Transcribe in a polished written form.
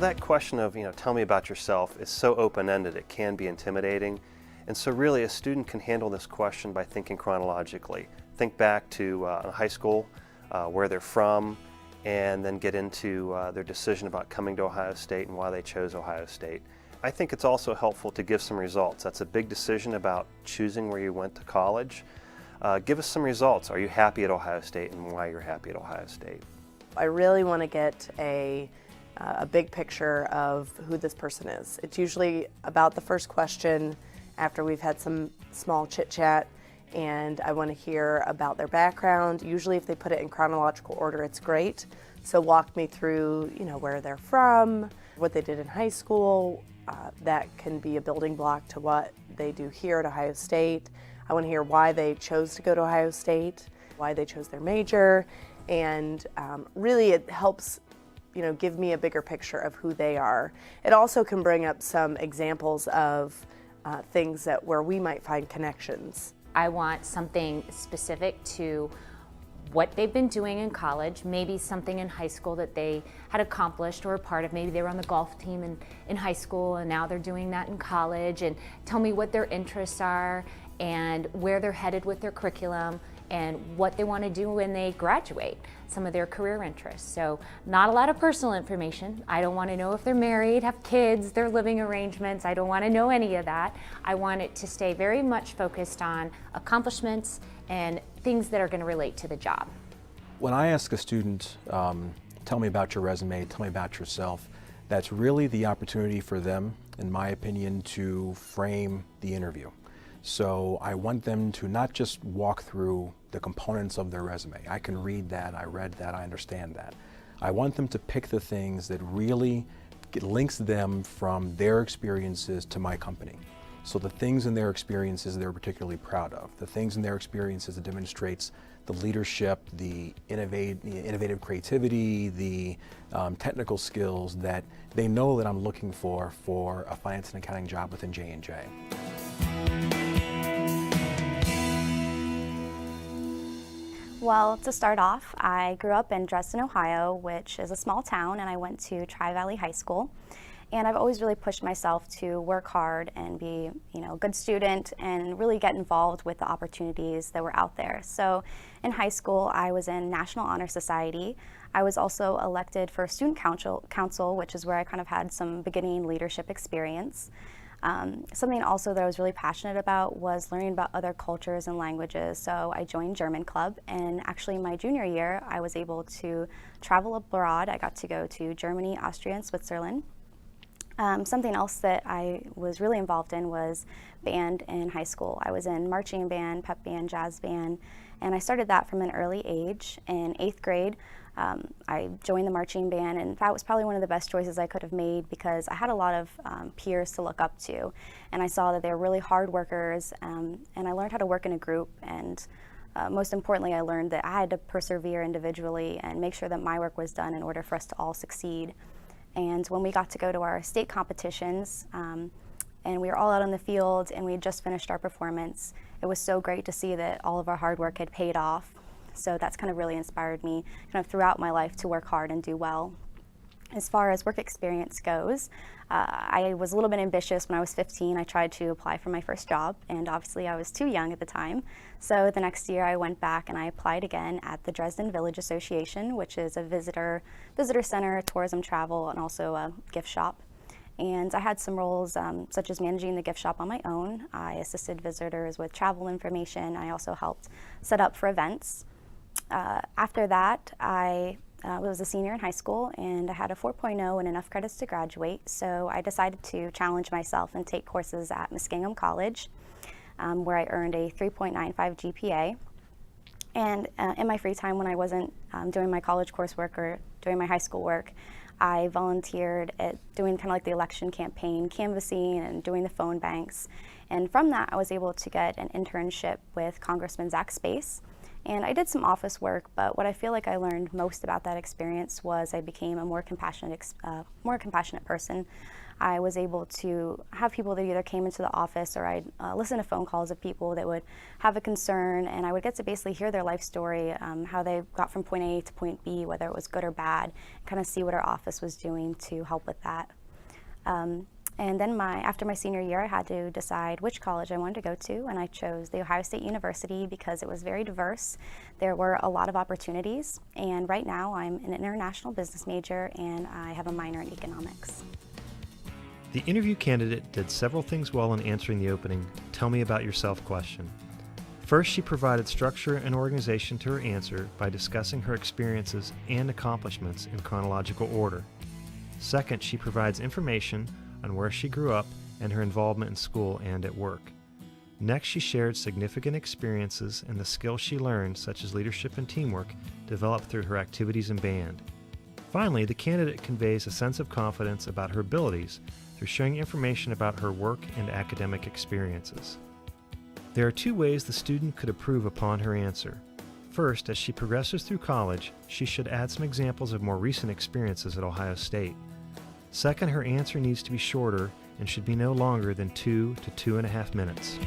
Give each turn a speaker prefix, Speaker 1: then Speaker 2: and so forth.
Speaker 1: That question of, tell me about yourself is so open-ended it can be intimidating. And so really a student can handle this question by thinking chronologically. Think back to high school, where they're from, and then get into their decision about coming to Ohio State and why they chose Ohio State. I think it's also helpful to give some results. That's a big decision about choosing where you went to college. Give us some results. Are you happy at Ohio State and why you're happy at Ohio State?
Speaker 2: I really want to get a big picture of who this person is. It's usually about the first question after we've had some small chit chat, and I want to hear about their background. Usually if they put it in chronological order, it's great. So walk me through, where they're from, what they did in high school. That can be a building block to what they do here at Ohio State. I want to hear why they chose to go to Ohio State, why they chose their major, and really it helps give me a bigger picture of who they are. It also can bring up some examples of things where we might find connections.
Speaker 3: I want something specific to what they've been doing in college, maybe something in high school that they had accomplished or a part of. Maybe they were on the golf team in high school and now they're doing that in college, and tell me what their interests are and where they're headed with their curriculum and what they want to do when they graduate, some of their career interests. So not a lot of personal information. I don't want to know if they're married, have kids, their living arrangements. I don't want to know any of that. I want it to stay very much focused on accomplishments and things that are going to relate to the job.
Speaker 4: When I ask a student, tell me about your resume, tell me about yourself, that's really the opportunity for them, in my opinion, to frame the interview. So I want them to not just walk through the components of their resume. I can read that, I read that, I understand that. I want them to pick the things that really links them from their experiences to my company. So the things in their experiences they're particularly proud of, the things in their experiences that demonstrates the leadership, the innovative creativity, the technical skills that they know that I'm looking for a finance and accounting job within J&J.
Speaker 5: Well, to start off, I grew up in Dresden, Ohio, which is a small town, and I went to Tri-Valley High School. And I've always really pushed myself to work hard and be, a good student and really get involved with the opportunities that were out there. So in high school, I was in National Honor Society. I was also elected for Student Council, which is where I kind of had some beginning leadership experience. Something also that I was really passionate about was learning about other cultures and languages. So I joined German Club, and actually my junior year, I was able to travel abroad. I got to go to Germany, Austria, and Switzerland. Something else that I was really involved in was band in high school. I was in marching band, pep band, jazz band, and I started that from an early age. In 8th grade, I joined the marching band, and that was probably one of the best choices I could have made because I had a lot of peers to look up to, and I saw that they were really hard workers, and I learned how to work in a group, and most importantly, I learned that I had to persevere individually and make sure that my work was done in order for us to all succeed. And when we got to go to our state competitions, and we were all out on the field and we had just finished our performance, it was so great to see that all of our hard work had paid off. So that's kind of really inspired me kind of throughout my life to work hard and do well. As far as work experience goes, I was a little bit ambitious. When I was 15, I tried to apply for my first job, and obviously I was too young at the time. So the next year I went back and I applied again at the Dresden Village Association, which is a visitor center, tourism travel, and also a gift shop. And I had some roles such as managing the gift shop on my own. I assisted visitors with travel information. I also helped set up for events. After that, I was a senior in high school, and I had a 4.0 and enough credits to graduate, so I decided to challenge myself and take courses at Muskingum College, where I earned a 3.95 GPA. And in my free time when I wasn't doing my college coursework or doing my high school work, I volunteered at doing kind of like the election campaign, canvassing and doing the phone banks. And from that, I was able to get an internship with Congressman Zach Space. And I did some office work, but what I feel like I learned most about that experience was I became a more compassionate person. I was able to have people that either came into the office or I'd listen to phone calls of people that would have a concern, and I would get to basically hear their life story, how they got from point A to point B, whether it was good or bad, kind of see what our office was doing to help with that. And then after my senior year, I had to decide which college I wanted to go to, and I chose The Ohio State University because it was very diverse. There were a lot of opportunities, and right now I'm an international business major and I have a minor in economics.
Speaker 6: The interview candidate did several things well in answering the opening "Tell me about yourself" question. First, she provided structure and organization to her answer by discussing her experiences and accomplishments in chronological order. Second, she provides information on where she grew up and her involvement in school and at work. Next, she shared significant experiences and the skills she learned, such as leadership and teamwork, developed through her activities in band. Finally, the candidate conveys a sense of confidence about her abilities through sharing information about her work and academic experiences. There are two ways the student could improve upon her answer. First, as she progresses through college, she should add some examples of more recent experiences at Ohio State. Second, her answer needs to be shorter and should be no longer than 2 to 2.5 minutes.